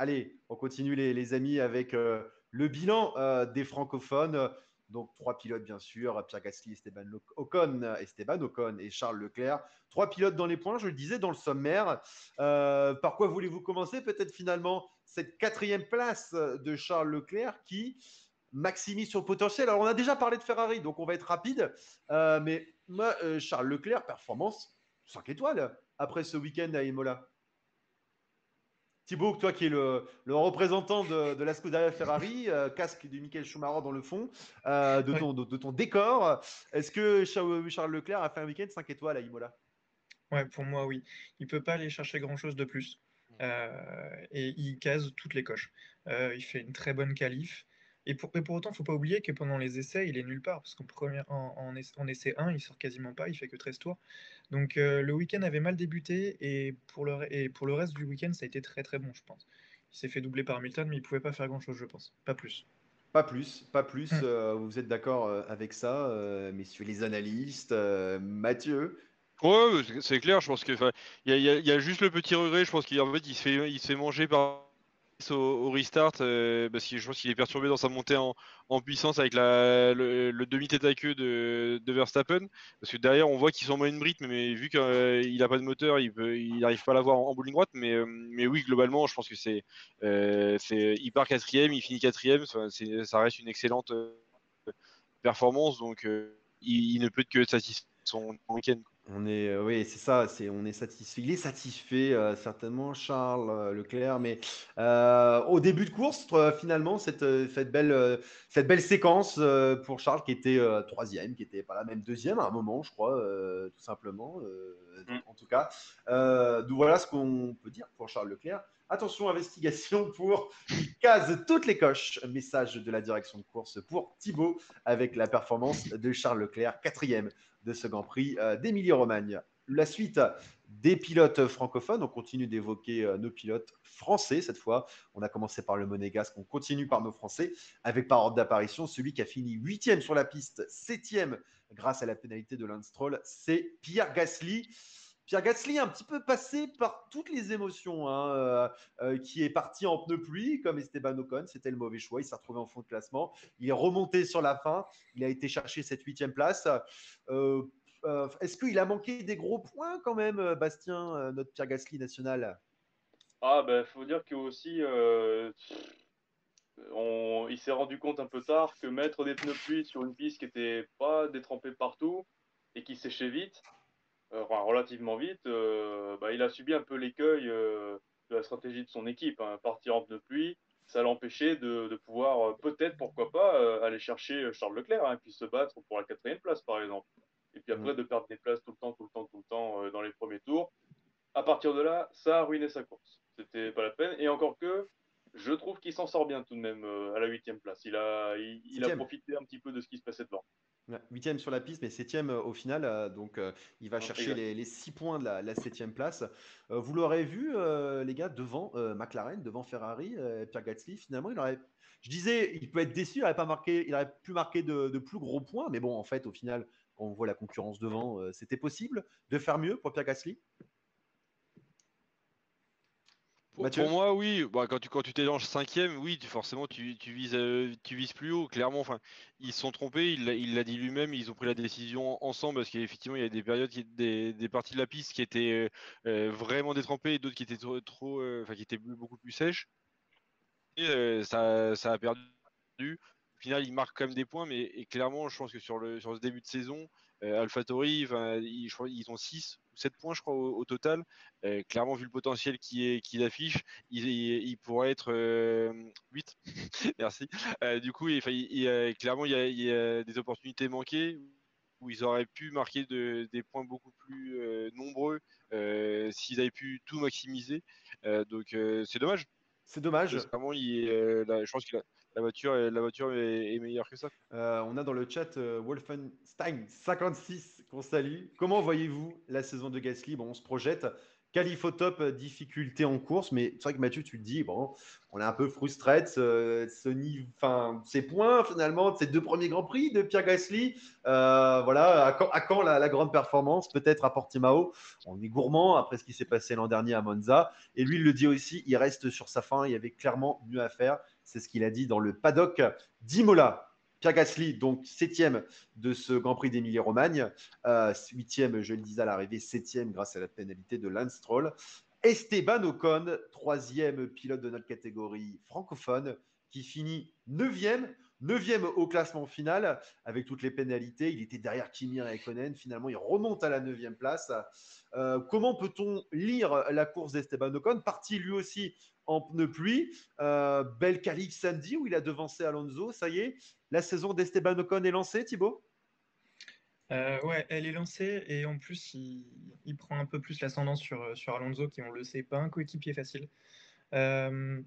Allez, on continue les amis avec le bilan des francophones. Donc, 3 pilotes, bien sûr, Pierre Gasly, Esteban Ocon et Charles Leclerc. 3 pilotes dans les points, je le disais dans le sommaire. Par quoi voulez-vous commencer? Peut-être finalement cette 4e place de Charles Leclerc qui maximise son potentiel. Alors, on a déjà parlé de Ferrari, donc on va être rapide. Mais moi, Charles Leclerc, performance 5 étoiles après ce week-end à Imola. Thibaut, toi qui es le représentant de la Scuderia Ferrari, casque de Michael Schumacher dans le fond Ouais, de ton décor, est-ce que Charles Leclerc a fait un week-end 5 étoiles à Imola? ouais, pour moi, oui. Il peut pas aller chercher grand-chose de plus. Et il case toutes les coches. Il fait une très bonne qualif. Et pour autant, faut pas oublier que pendant les essais, il est nulle part. Parce en essai 1, il sort quasiment pas, il fait que 13 tours. Donc le week-end avait mal débuté. Et pour le reste du week-end, ça a été très très bon, je pense. Il s'est fait doubler par Hamilton, mais il pouvait pas faire grand-chose, je pense. Pas plus. Pas plus, pas plus. Hmm. Vous êtes d'accord avec ça, messieurs les analystes, Mathieu? Ouais, c'est clair, je pense que, enfin, il y a juste le petit regret, je pense qu'en fait, il se fait manger par au restart, parce que je pense qu'il est perturbé dans sa montée en puissance avec le demi-tête à queue de Verstappen, parce que derrière, on voit qu'ils sont en moyenne rythme, mais vu qu'il a pas de moteur, il arrive pas à l'avoir en bout de ligne droite, mais oui, globalement, je pense que il part quatrième, il finit quatrième, enfin, ça reste une excellente performance, donc il ne peut que satisfaire son week-end. Oui, c'est ça, on est satisfait. Il est satisfait, certainement, Charles Leclerc, mais au début de course, finalement, cette belle séquence pour Charles qui était troisième, qui était pas là, même deuxième à un moment, je crois, tout simplement, en tout cas. Donc voilà ce qu'on peut dire pour Charles Leclerc. Attention, investigation pour il case toutes les coches. Message de la direction de course pour Thibaut avec la performance de Charles Leclerc, quatrième de ce Grand Prix d'Émilie-Romagne. La suite des pilotes francophones, on continue d'évoquer nos pilotes français cette fois. On a commencé par le monégasque, on continue par nos français avec par ordre d'apparition celui qui a fini 8e sur la piste, 7e grâce à la pénalité de Lance Stroll, c'est Pierre Gasly. Pierre Gasly, un petit peu passé par toutes les émotions, hein, qui est parti en pneu pluie, comme Esteban Ocon, c'était le mauvais choix, il s'est retrouvé en fond de classement, il est remonté sur la fin, il a été chercher cette 8e place. Euh, Est-ce qu'il a manqué des gros points quand même, Bastien, notre Pierre Gasly national? Ah, ben, faut dire que aussi, il s'est rendu compte un peu tard que mettre des pneus pluie sur une piste qui était pas détrempée partout et qui séchait vite, enfin relativement vite, bah, il a subi un peu l'écueil de la stratégie de son équipe, hein. Partir en pneus pluie, ça l'empêchait de pouvoir peut-être, pourquoi pas, aller chercher Charles Leclerc, hein, et puis se battre pour la 4e place, par exemple. Et puis après, Mm. de perdre des places tout le temps, tout le temps, tout le temps dans les premiers tours. À partir de là, ça a ruiné sa course. C'était pas la peine. Et encore que, je trouve qu'il s'en sort bien tout de même à la 8e place. Il a Septième. profité un petit peu de ce qui se passait devant. Ouais, 8e sur la piste, mais 7e au final. Donc, il va chercher Exact. les 6 points de la 7e place. Vous l'aurez vu, les gars, devant McLaren, devant Ferrari, Pierre Gasly, finalement, je disais, il peut être déçu, il aurait pu marquer de plus gros points, mais bon, en fait, au final, quand on voit la concurrence devant, c'était possible de faire mieux pour Pierre Gasly. Pour Mathieu? moi, oui. Bah, quand tu t'élanges cinquième, oui, forcément, tu vises plus haut. Clairement, enfin, ils se sont trompés. Il l'a dit lui-même. Ils ont pris la décision ensemble parce qu'effectivement, il y a des périodes, des parties de la piste qui étaient vraiment détrempées et d'autres qui étaient enfin, qui étaient beaucoup plus sèches. Et, ça a perdu. Au final, il marque quand même des points, mais et clairement, je pense que sur ce début de saison, AlphaTauri, enfin, je crois, ils ont 6 ou 7 points, je crois, au total. Clairement, vu le potentiel qu'il affiche, il pourrait être 8. Merci. Du coup, clairement, il y a des opportunités manquées où ils auraient pu marquer des points beaucoup plus nombreux s'ils avaient pu tout maximiser. Donc, c'est dommage. C'est dommage. Sincèrement, je pense qu'il a la voiture est meilleure que ça. On a dans le chat Wolfenstein 56 qu'on salue. Comment voyez-vous la saison de Gasly? Bon, on se projette. Qualif au top, difficulté en course, mais c'est vrai que Mathieu, tu te dis, bon, on est un peu frustré de ces points finalement, de ces 2 premiers Grands Prix de Pierre Gasly. Voilà, à quand la grande performance? Peut-être à Portimao. On est gourmand après ce qui s'est passé l'an dernier à Monza. Et lui, il le dit aussi, il reste sur sa fin. Il y avait clairement mieux à faire. C'est ce qu'il a dit dans le paddock d'Imola. Pierre Gasly, donc 7e de ce Grand Prix d'Émilie-Romagne, 8e, je le disais à l'arrivée, 7e grâce à la pénalité de Lance Stroll. Esteban Ocon, 3e pilote de notre catégorie francophone, qui finit 9e au classement final avec toutes les pénalités. Il était derrière Kimi Räikkönen. Finalement, il remonte à la 9e place. Comment peut-on lire la course d'Esteban Ocon? Parti lui aussi en pneu pluie. Belle qualif samedi où il a devancé Alonso. Ça y est, la saison d'Esteban Ocon est lancée, Thibaut? Ouais, elle est lancée et en plus, il prend un peu plus l'ascendant sur Alonso, qui, on le sait, pas un coéquipier facile. Euh,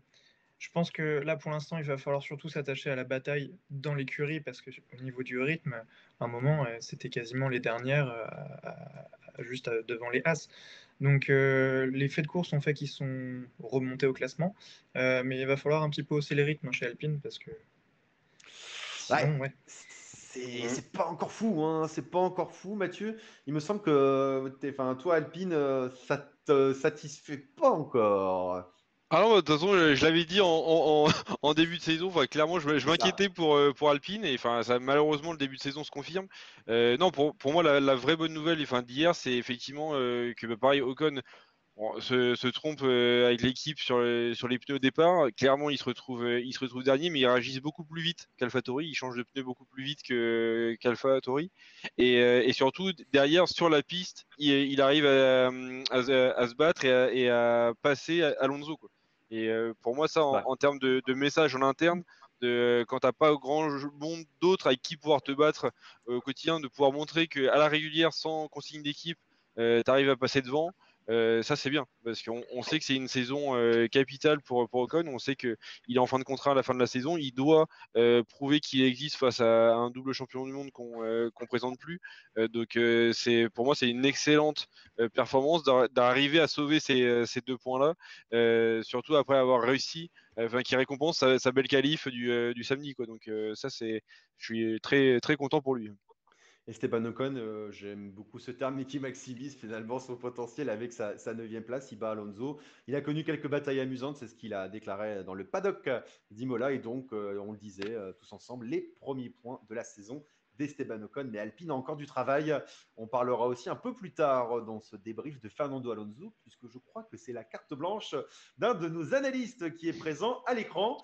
je pense que là, pour l'instant, il va falloir surtout s'attacher à la bataille dans l'écurie parce que au niveau du rythme, à un moment, c'était quasiment les dernières juste devant les As. Donc, les faits de course ont fait qu'ils sont remontés au classement, mais il va falloir un petit peu hausser les rythmes chez Alpine parce que sinon, ouais. C'est pas encore fou, hein. C'est pas encore fou, Mathieu. Il me semble que toi, Alpine, ça te satisfait pas encore. Ah non, de toute façon, je l'avais dit en début de saison. Enfin, clairement, je C'est ça. m'inquiétais pour Alpine et enfin, malheureusement, le début de saison se confirme. Non, pour moi, la vraie bonne nouvelle, enfin, d'hier, c'est effectivement que bah, pareil, Ocon se trompe avec l'équipe sur les pneus au départ. Clairement, il se retrouve dernier, mais il réagissent beaucoup plus vite qu'AlphaTauri. Il change de pneus beaucoup plus vite qu'AlphaTauri. Et surtout, derrière, sur la piste, il arrive à se battre et à passer Alonso, quoi. Et pour moi, ça, Ouais. en termes de message en interne, quand t'as pas grand monde d'autres avec qui pouvoir te battre au quotidien, de pouvoir montrer qu'à la régulière, sans consigne d'équipe, tu arrives à passer devant. Ça c'est bien parce qu'on sait que c'est une saison capitale pour Ocon. On sait qu'il est en fin de contrat à la fin de la saison. Il doit prouver qu'il existe face à un double champion du monde qu'on présente plus. Donc pour moi c'est une excellente performance d'arriver à sauver ces 2 points-là, surtout après avoir réussi, qui récompense sa belle qualif du samedi, quoi. Donc ça je suis très très content pour lui. Esteban Ocon, j'aime beaucoup ce terme, mais qui maximise finalement son potentiel avec sa 9e place. Il bat Alonso. Il a connu quelques batailles amusantes, c'est ce qu'il a déclaré dans le paddock d'Imola. Et donc, on le disait tous ensemble, les premiers points de la saison d'Esteban Ocon. Mais Alpine a encore du travail. On parlera aussi un peu plus tard dans ce débrief de Fernando Alonso, puisque je crois que c'est la carte blanche d'un de nos analystes qui est présent à l'écran.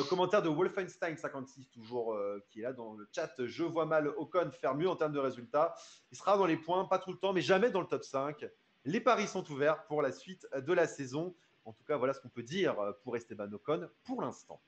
Commentaire de Wolfenstein 56, toujours qui est là dans le chat. Je vois mal Ocon faire mieux en termes de résultats. Il sera dans les points, pas tout le temps, mais jamais dans le top 5. Les paris sont ouverts pour la suite de la saison. En tout cas, voilà ce qu'on peut dire pour Esteban Ocon pour l'instant.